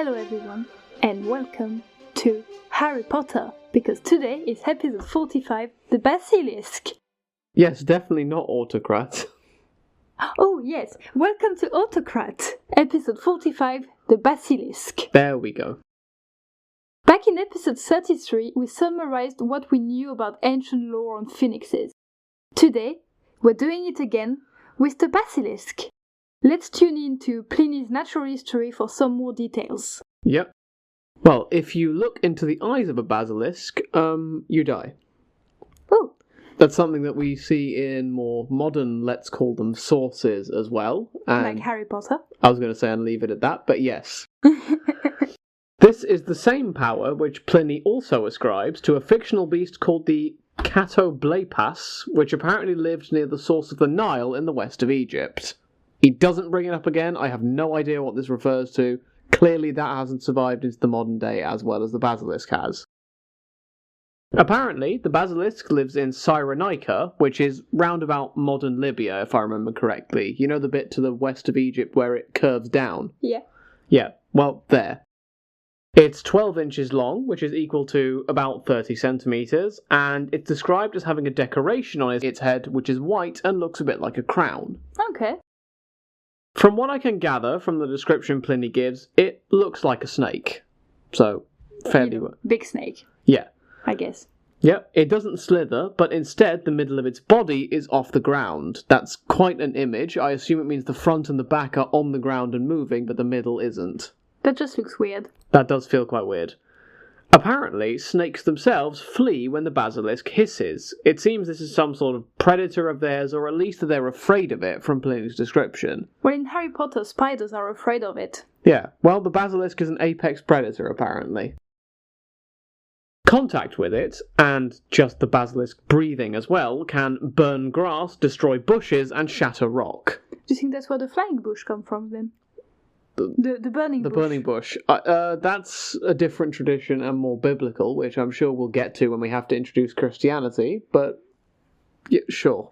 Hello everyone, and welcome to Harry Potter, because today is episode 45, the Basilisk. Yes, definitely not Autocrat. Oh yes, welcome to Autocrat, episode 45, the Basilisk. There we go. Back in episode 33, we summarized what we knew about ancient lore on phoenixes. Today, we're doing it again with the Basilisk. Let's tune in to Pliny's natural history for some more details. Yep. Well, if you look into the eyes of a basilisk, you die. Oh. That's something that we see in more modern, let's call them, sources as well. Like Harry Potter? I was going to say and leave it at that, but yes. This is the same power which Pliny also ascribes to a fictional beast called the Catoblepas, which apparently lived near the source of the Nile in the west of Egypt. He doesn't bring it up again. I have no idea what this refers to. Clearly that hasn't survived into the modern day as well as the basilisk has. Apparently, the basilisk lives in Cyrenaica, which is round about modern Libya, if I remember correctly. You know the bit to the west of Egypt where it curves down? Yeah. Yeah, well, there. It's 12 inches long, which is equal to about 30 centimetres, and it's described as having a decoration on its head which is white and looks a bit like a crown. Okay. From what I can gather from the description Pliny gives, it looks like a snake. So, fairly well. Big snake. Yeah. I guess. Yep, it doesn't slither, but instead the middle of its body is off the ground. That's quite an image. I assume it means the front and the back are on the ground and moving, but the middle isn't. That just looks weird. That does feel quite weird. Apparently, snakes themselves flee when the basilisk hisses. It seems this is some sort of predator of theirs, or at least that they're afraid of it from Pliny's description. Well, in Harry Potter, spiders are afraid of it. Yeah, well, the basilisk is an apex predator, apparently. Contact with it, and just the basilisk breathing as well, can burn grass, destroy bushes, and shatter rock. Do you think that's where the flying bush come from, then? The burning bush. The burning bush. That's a different tradition and more biblical, which I'm sure we'll get to when we have to introduce Christianity, but yeah, sure.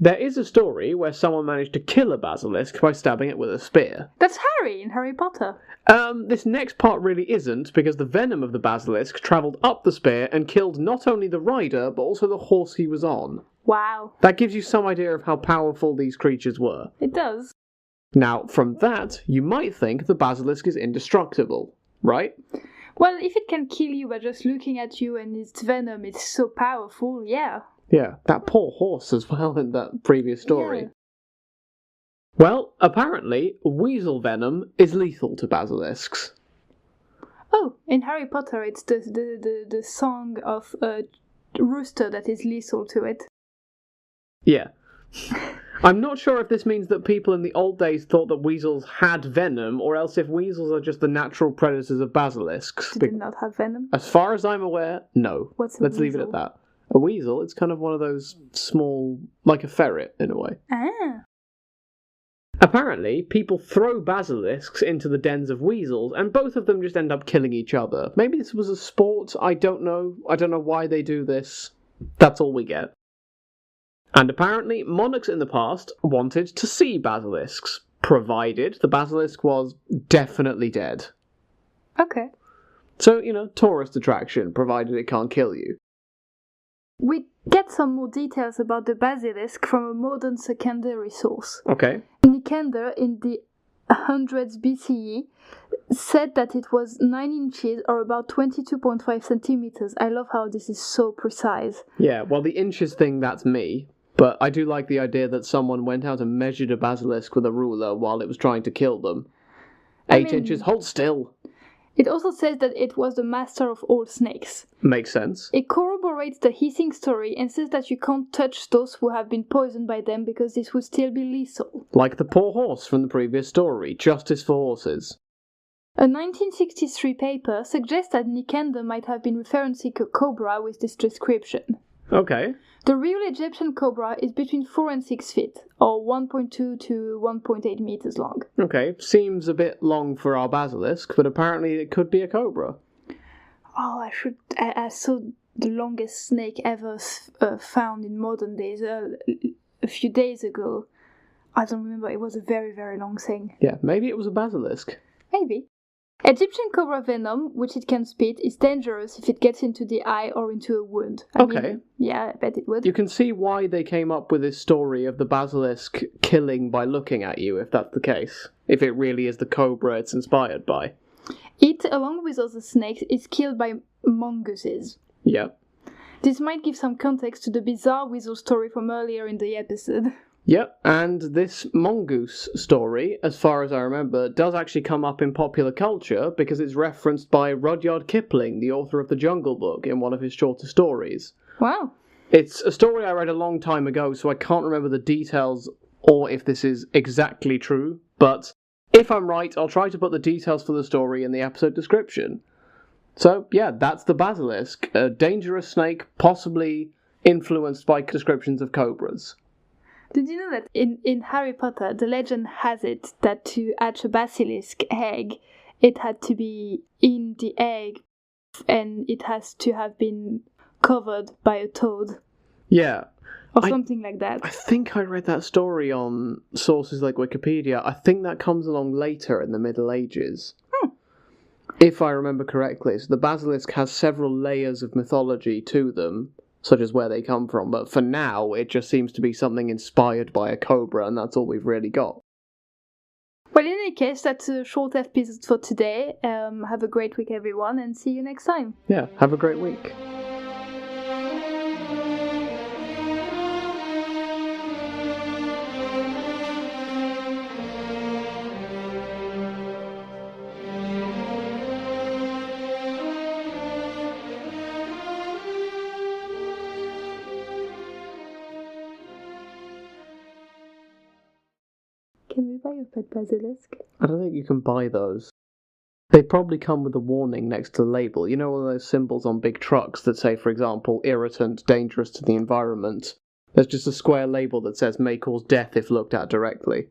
There is a story where someone managed to kill a basilisk by stabbing it with a spear. That's Harry in Harry Potter. This next part really isn't, because the venom of the basilisk travelled up the spear and killed not only the rider, but also the horse he was on. Wow. That gives you some idea of how powerful these creatures were. It does. Now, from that, you might think the basilisk is indestructible, right? Well, if it can kill you by just looking at you and its venom is so powerful, yeah. Yeah, that poor horse as well in that previous story. Yeah. Well, apparently, weasel venom is lethal to basilisks. Oh, in Harry Potter it's the song of a rooster that is lethal to it. Yeah. I'm not sure if this means that people in the old days thought that weasels had venom, or else if weasels are just the natural predators of basilisks. They did not have venom? As far as I'm aware, no. What's a Let's weasel? leave it at that. A weasel, it's kind of one of those small, like a ferret in a way. Ah. Apparently, people throw basilisks into the dens of weasels, and both of them just end up killing each other. Maybe this was a sport, I don't know. I don't know why they do this. That's all we get. And apparently, monarchs in the past wanted to see basilisks, provided the basilisk was definitely dead. Okay. So, tourist attraction, provided it can't kill you. We get some more details about the basilisk from a modern secondary source. Okay. Nicander, in the 100s BCE, said that it was 9 inches or about 22.5 centimeters. I love how this is so precise. Yeah, well, the inches thing, that's me. But I do like the idea that someone went out and measured a basilisk with a ruler while it was trying to kill them. 8 inches, hold still. It also says that it was the master of all snakes. Makes sense. It corroborates the hissing story and says that you can't touch those who have been poisoned by them because this would still be lethal. Like the poor horse from the previous story, justice for horses. A 1963 paper suggests that Nicander might have been referencing a cobra with this description. Okay. The real Egyptian cobra is between 4 and 6 feet, or 1.2 to 1.8 meters long. Okay, seems a bit long for our basilisk, but apparently it could be a cobra. Oh, I saw the longest snake ever found in modern days a few days ago. I don't remember. It was a very, very long thing. Yeah, maybe it was a basilisk. Maybe. Egyptian cobra venom, which it can spit, is dangerous if it gets into the eye or into a wound. I mean, yeah, I bet it would. You can see why they came up with this story of the basilisk killing by looking at you, if that's the case. If it really is the cobra it's inspired by. It, along with other snakes, is killed by mongooses. Yeah. This might give some context to the bizarre weasel story from earlier in the episode. Yep, and this mongoose story, as far as I remember, does actually come up in popular culture because it's referenced by Rudyard Kipling, the author of The Jungle Book, in one of his shorter stories. Wow. It's a story I read a long time ago, so I can't remember the details or if this is exactly true, but if I'm right, I'll try to put the details for the story in the episode description. So, yeah, that's the basilisk, a dangerous snake possibly influenced by descriptions of cobras. Did you know that in Harry Potter, the legend has it that to hatch a basilisk egg, it had to be in the egg and it has to have been covered by a toad? Yeah. Or something like that. I think I read that story on sources like Wikipedia. I think that comes along later in the Middle Ages. If I remember correctly. So the basilisk has several layers of mythology to them, such as where they come from, but for now it just seems to be something inspired by a cobra, and that's all we've really got. Well, in any case, that's a short episode for today. Have a great week, everyone, and see you next time. Yeah, have a great week. Can we buy a pet basilisk? I don't think you can buy those. They probably come with a warning next to the label. You know all those symbols on big trucks that say, for example, irritant, dangerous to the environment? There's just a square label that says may cause death if looked at directly.